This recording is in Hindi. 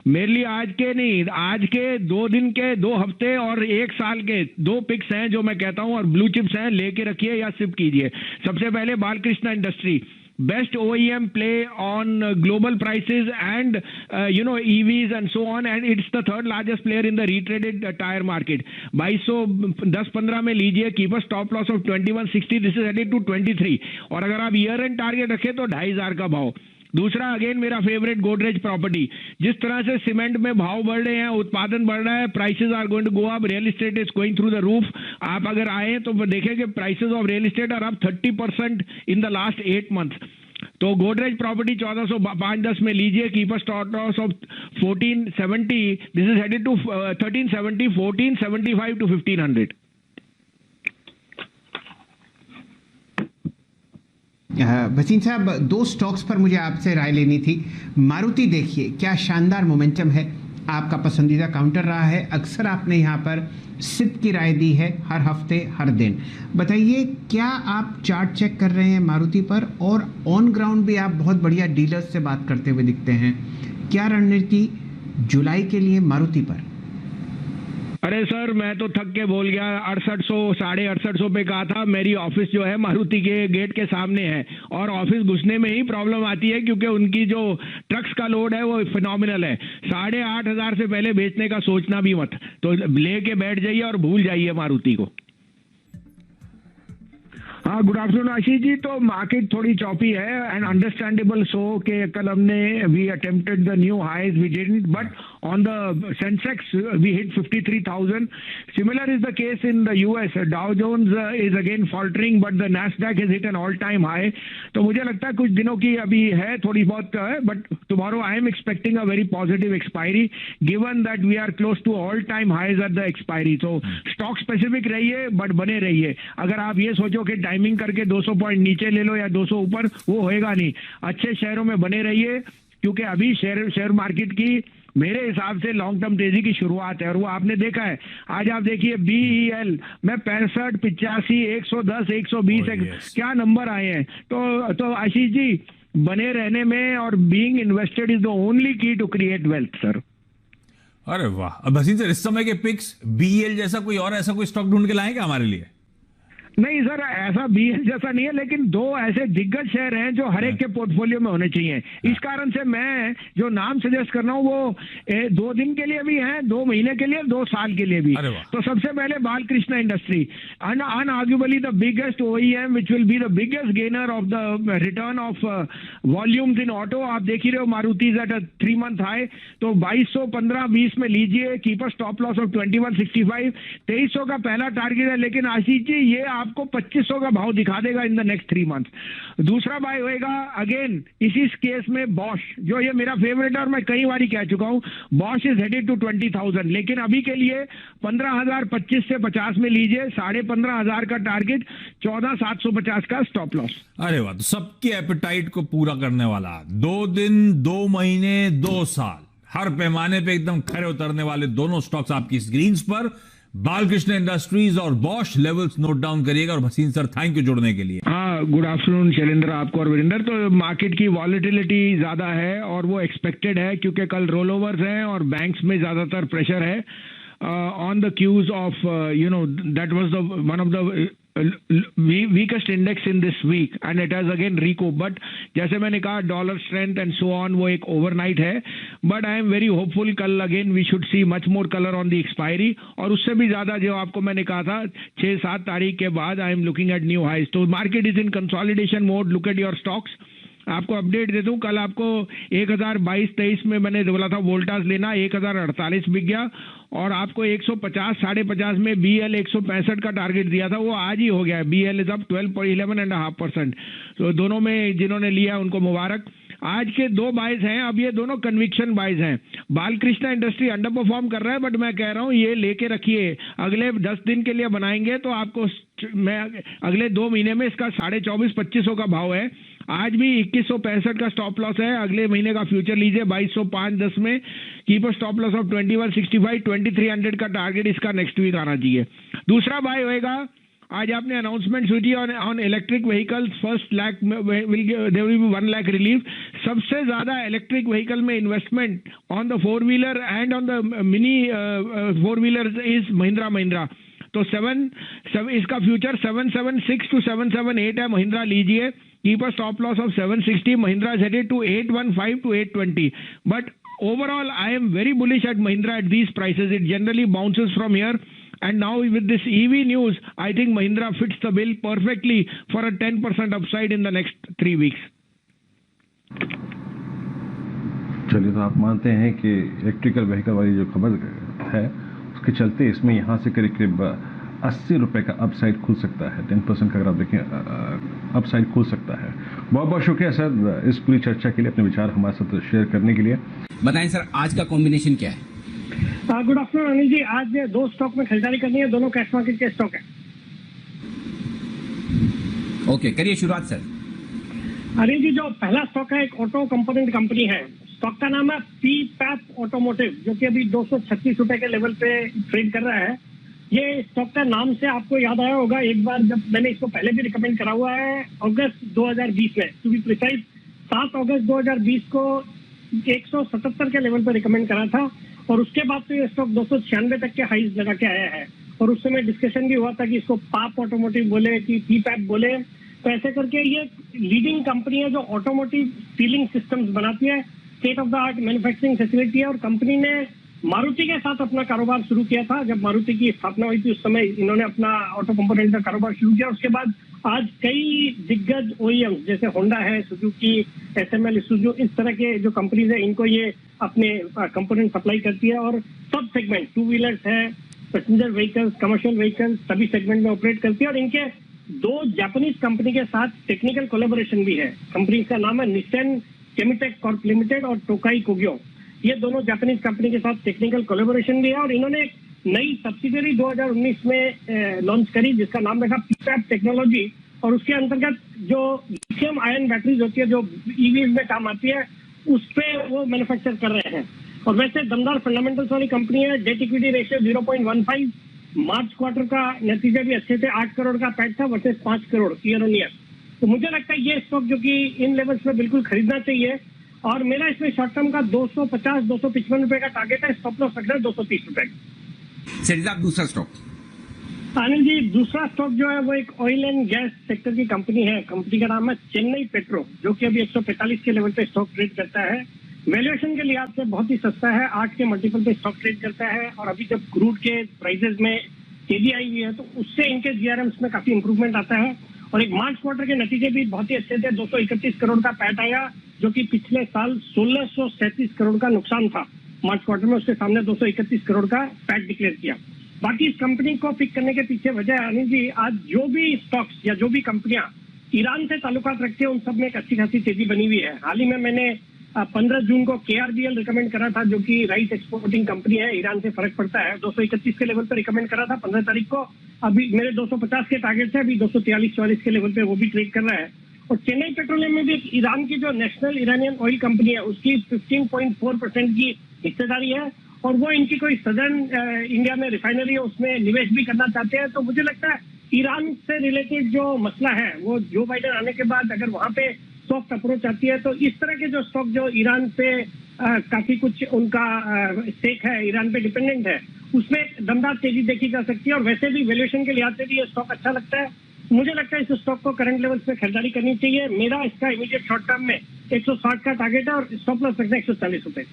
मेरे लिए आज के नहीं, आज के 2 दिन के, 2 हफ्ते और 1 साल के 2 पिक्स हैं जो मैं कहता हूं, और ब्लू चिप्स हैं, लेके रखिए या सिप कीजिए। सबसे पहले Balkrishna industry, best OEM play on global prices and EVs and so on, and it's the third largest player in the retraded tire market। 2210-15 में लीजिए, keep a stop loss of 2160, this is headed to 23, और अगर आप ईयर एंड टारगेट रखें तो 2500 का भाव। दूसरा अगेन मेरा फेवरेट गोदरेज प्रॉपर्टी, जिस तरह से सीमेंट में भाव बढ़ रहे हैं, उत्पादन बढ़ रहा है, prices are going to go up, real estate is going through the roof. आप अगर आए तो देखेंगे prices of real estate are up 30% in the last 8 month. तो गोदरेज प्रॉपर्टी 1405-10 में लीजिए, keep a stop loss of 1470, this is headed to 1370, 1475 to 1500। Bhasin साहब, 2 स्टॉक्स पर मुझे आपसे राय लेनी थी। मारुति देखिए, क्या शानदार मोमेंटम है, आपका पसंदीदा काउंटर रहा है, अक्सर आपने यहाँ पर सिप की राय दी है हर हफ्ते हर दिन। बताइए, क्या आप चार्ट चेक कर रहे हैं मारुति पर, और ऑन ग्राउंड भी आप बहुत बढ़िया डीलर्स से बात करते हुए दिखते हैं। क्या रणनीति जुलाई के लिए मारुति पर? अरे सर, मैं तो थक के बोल गया, 6800 6850 पे कहा था। मेरी ऑफिस जो है मारुति के गेट के सामने है, और ऑफिस घुसने में ही प्रॉब्लम आती है क्योंकि उनकी जो ट्रक्स का लोड है वो फिनोमिनल है। 8500 से पहले बेचने का सोचना भी मत, तो लेके बैठ जाइए और भूल जाइए मारुति को। हाँ, गुड आफ्टरनून आशीष जी। तो मार्केट थोड़ी चॉपी है, एंड अंडरस्टैंडेबल सो के कल हमने we attempted the new highs, we didn't, but on the Sensex we hit 53,000। Similar is the case in the US, Dow Jones is again faltering, but the Nasdaq is hit an all time high. तो मुझे लगता है कुछ दिनों की अभी है, थोड़ी बहुत है, but tomorrow I am expecting a very positive expiry, given that we are close to all time highs at the expiry. तो स्टॉक स्पेसिफिक रहिए, बट बने रहिए। अगर आप ये सोचो कि टाइमिंग करके 200 पॉइंट नीचे ले लो या 200 ऊपर, वो होएगा नहीं। अच्छे शेयरों में बने रहिए, क्योंकि अभी शेयर मार्केट की मेरे हिसाब से लॉन्ग टर्म तेजी की शुरुआत है, और वो आपने देखा है। आज आप देखिए BEL में 65, 85, 110, 120 क्या नंबर आए हैं। तो आशीष जी, बने रहने में और being invested is the only की टू क्रिएट वेल्थ सर। अरे वाह। अब भसीन सर, इस समय के पिक्स BEL जैसा कोई और ऐसा कोई स्टॉक ढूंढ के लाएंगे हमारे लिए? नहीं सर, ऐसा BEL जैसा नहीं है, लेकिन 2 ऐसे दिग्गज शेयर हैं जो हर एक के पोर्टफोलियो में होने चाहिए। इस कारण से मैं जो नाम सजेस्ट कर रहा हूं वो 2 दिन के लिए भी हैं, 2 महीने के लिए, 2 साल के लिए भी। तो सबसे पहले Balkrishna industry, unarguably the biggest OEM which will be the biggest gainer of the return of volumes in auto. आप देख ही रहे हो, Maruti at a 3 month high. तो 2215-20 में लीजिए, keep a stop loss of 2165। 2300 का पहला टारगेट है, लेकिन आशीष जी ये आपको 2500 का भाव दिखा देगा इन द नेक्स्ट 3 मंथ। दूसरा बाय होएगा अगेन इसी केस में बॉश, जो ये मेरा फेवरेट है और मैं कई बार कह चुका हूं। बॉश इज हेडेड टू 20,000, लेकिन अभी के लिए 15,025 से 50 में लीजिए, 15,500 का टारगेट, 14,750 का स्टॉप लॉस। अरे वाह, तो सबके एपेटाइट को पूरा करने वाला 2 दिन, 2 महीने, 2 साल, हर पैमाने पे एकदम खरे उतरने वाले दोनों स्टॉक्स आपकी स्क्रीन्स पर, बालकृष्ण इंडस्ट्रीज और बॉश। लेवल्स नोट डाउन करिएगा। और भसीन सर, थैंक यू जुड़ने के लिए। हाँ, गुड आफ्टरनून शैलेंद्र, आपको और वीरेंद्र। तो मार्केट की वॉलेटिलिटी ज्यादा है, और वो एक्सपेक्टेड है क्योंकि कल रोल ओवर्स हैं और बैंक्स में ज्यादातर प्रेशर है on the cues of that was the one of the weakest index in this week and it has again recouped, but जैसे मैंने कहा dollar strength and so on, वो एक ओवरनाइट है, but I am very hopeful कल again we should see much more colour on the expiry, और उससे भी ज्यादा जो आपको मैंने कहा था 6-7 तारीख के बाद I am looking at new highs. तो market is in consolidation mode, look at your stocks. आपको अपडेट दे दूं, कल आपको 1022-23 में मैंने बोला था वोल्टास लेना, 1048 बिक गया, और आपको 150 50 में BEL 165 का टारगेट दिया था, वो आज ही हो गया है। BEL is up 11.5%। तो दोनों में जिन्होंने लिया उनको मुबारक। आज के 2 बाइज हैं, अब ये दोनों कन्विक्शन बाइज हैं। बालकृष्ण इंडस्ट्री अंडर परफॉर्म कर रहा है, बट मैं कह रहा हूं ये लेके रखिए, अगले 10 दिन के लिए बनाएंगे तो आपको मैं अगले 2 महीने में इसका 24,500-2500 का भाव है। आज भी 2165 का स्टॉप लॉस है। अगले महीने का फ्यूचर लीजिए 2205-10 में, कीप स्टॉप लॉस ऑफ 2165, 2300 का टारगेट इसका नेक्स्ट वीक आना चाहिए। दूसरा बाय होएगा आज आपने अनाउंसमेंट हुई थी on electric vehicles, first lakh there will be 1 lakh relief. सबसे ज्यादा इलेक्ट्रिक व्हीकल में investment on the four wheeler and on the mini four wheeler is Mahindra. तो इसका फ्यूचर 776 to 778 है, महिंद्रा लीजिए। Keep a stop loss of 760, Mahindra is headed to 815 to 820, but overall I am very bullish at Mahindra at these prices. It generally bounces from here, and now with this EV news I think Mahindra fits the bill perfectly for a 10% upside in the next 3 weeks. चलिए, तो आप मानते हैं कि इलेक्ट्रिकल व्हीकल वाली जो खबर है उसके चलते इसमें यहाँ से करीब 80 रुपए का अपसाइड खुल सकता है। 10% का अगर आप देखें अपसाइड खुल सकता है। बहुत बहुत शुक्रिया सर इस पूरी चर्चा के लिए, अपने विचार हमारे साथ शेयर करने के लिए। बताएं सर, आज का कॉम्बिनेशन क्या है? Good afternoon Anil ji. आज 2 स्टॉक में खरीदारी करनी है, दोनों कैश मार्केट के स्टॉक है। ओके, करिए शुरुआत सर। अनिल जी, जो पहला स्टॉक है एक ऑटो कंपोनेंट कंपनी है, स्टॉक का नाम है पीपैप ऑटोमोटिव, जो कि अभी 236 रुपए के लेवल पे ट्रेड कर रहा है। ये स्टॉक का नाम से आपको याद आया होगा, एक बार जब मैंने इसको पहले भी रिकमेंड करा हुआ है अगस्त 2020 में, टू बी प्रिसाइज 7 अगस्त 2020 को 177 के लेवल पर रिकमेंड करा था, और उसके बाद तो ये स्टॉक 296 तक के हाईज लगा के आया है। और उस समय डिस्कशन भी हुआ था कि इसको पाप ऑटोमोटिव बोले कि पीपैप बोले। तो ऐसे करके ये लीडिंग कंपनी है जो ऑटोमोटिव सीलिंग सिस्टम्स बनाती है, state of the art manufacturing facility है। और कंपनी ने मारुति के साथ अपना कारोबार शुरू किया था। जब मारुति की स्थापना हुई थी उस समय इन्होंने अपना ऑटो कंपोनेंट का कारोबार शुरू किया। उसके बाद आज कई दिग्गज ओईएम जैसे होंडा है, सुजुकी, एसएमएल, इसूजू, इस तरह के जो कंपनीज है इनको ये अपने कंपोनेंट सप्लाई करती है। और सब सेगमेंट, 2-व्हीलर्स है, पैसेंजर व्हीकल्स, कमर्शियल व्हीकल्स, सभी सेगमेंट में ऑपरेट करती है। और इनके 2 जापानीज कंपनी के साथ टेक्निकल कोलैबोरेशन भी है। कंपनी का नाम है निसेन केमिटेक कॉर्प लिमिटेड और टोकाई कोग्यो। ये दोनों जापानीज कंपनी के साथ टेक्निकल कोलैबोरेशन भी है। और इन्होंने एक नई सब्सिडरी 2019 में लॉन्च करी जिसका नाम रखा पीपैप टेक्नोलॉजी। और उसके अंतर्गत जो लिथियम आयन बैटरीज होती है जो ईवीज में काम आती है, उस पे वो मैन्युफैक्चर कर रहे हैं। और वैसे दमदार फंडामेंटल्स वाली कंपनी है। Debt equity ratio 0.15। मार्च क्वार्टर का नतीजा भी अच्छे थे, 8 करोड़ का पैट था versus 5 crore year on year. तो मुझे लगता है ये स्टॉक जो कि इन लेवल्स में बिल्कुल खरीदना चाहिए। और मेरा इसमें शॉर्ट टर्म का 250-255 रुपए का टारगेट है, स्टॉप लॉस रखना है 230 रुपए। सर आप दूसरा स्टॉक? अनिल जी, दूसरा स्टॉक जो है वो एक ऑयल एंड गैस सेक्टर की कंपनी है। कंपनी का नाम है चेन्नई पेट्रो, जो कि अभी 145 के लेवल पे स्टॉक ट्रेड करता है। वैल्यूएशन के लिहाज से बहुत ही सस्ता है, 8 के मल्टीपल पे स्टॉक ट्रेड करता है। और अभी जब क्रूड के प्राइसेस में तेजी आई हुई है तो उससे इनके जीआरएम्स में काफी इंप्रूवमेंट आता है। और एक मार्च क्वार्टर के नतीजे भी बहुत ही अच्छे थे, 231 करोड़ का पैट आया, जो कि पिछले साल 1637 करोड़ का नुकसान था मार्च क्वार्टर में। उसके सामने 231 करोड़ का पैट डिक्लेयर किया। बाकी इस कंपनी को पिक करने के पीछे वजह है अनिल जी, आज जो भी स्टॉक्स या जो भी कंपनियां ईरान से ताल्लुकात रखते हैं उन सब में एक अच्छी खासी तेजी बनी हुई है। हाल ही में मैंने 15 जून को KRBL रिकमेंड करा था, जो कि राइस एक्सपोर्टिंग कंपनी है, ईरान से फर्क पड़ता है। 231 के लेवल पर रिकमेंड करा था 15 तारीख को। अभी मेरे 250 के टारगेट से अभी 243-44 के लेवल पे वो भी ट्रेड कर रहा है। और चेन्नई पेट्रोलियम में भी ईरान की जो नेशनल इरानियन ऑयल कंपनी है उसकी 15.4% की हिस्सेदारी है। और वो इनकी कोई सदर्न इंडिया में रिफाइनरी है उसमें निवेश भी करना चाहते हैं। तो मुझे लगता है ईरान से रिलेटेड जो मसला है वो जो बाइडेन आने के बाद अगर वहां पे सॉफ्ट अप्रोच आती है तो इस तरह के जो स्टॉक जो ईरान पे काफी कुछ उनका स्टेक है, ईरान पे डिपेंडेंट है, उसमें दमदार तेजी देखी जा सकती है। और वैसे भी वैल्यूएशन के लिहाज से भी ये स्टॉक अच्छा लगता है। मुझे लगता है इस स्टॉक को करंट लेवल्स में खरीदारी करनी चाहिए। मेरा इसका इमीडिएट शॉर्ट टर्म में 160 का टारगेट है और स्टॉप लॉस रखना 140 रुपए।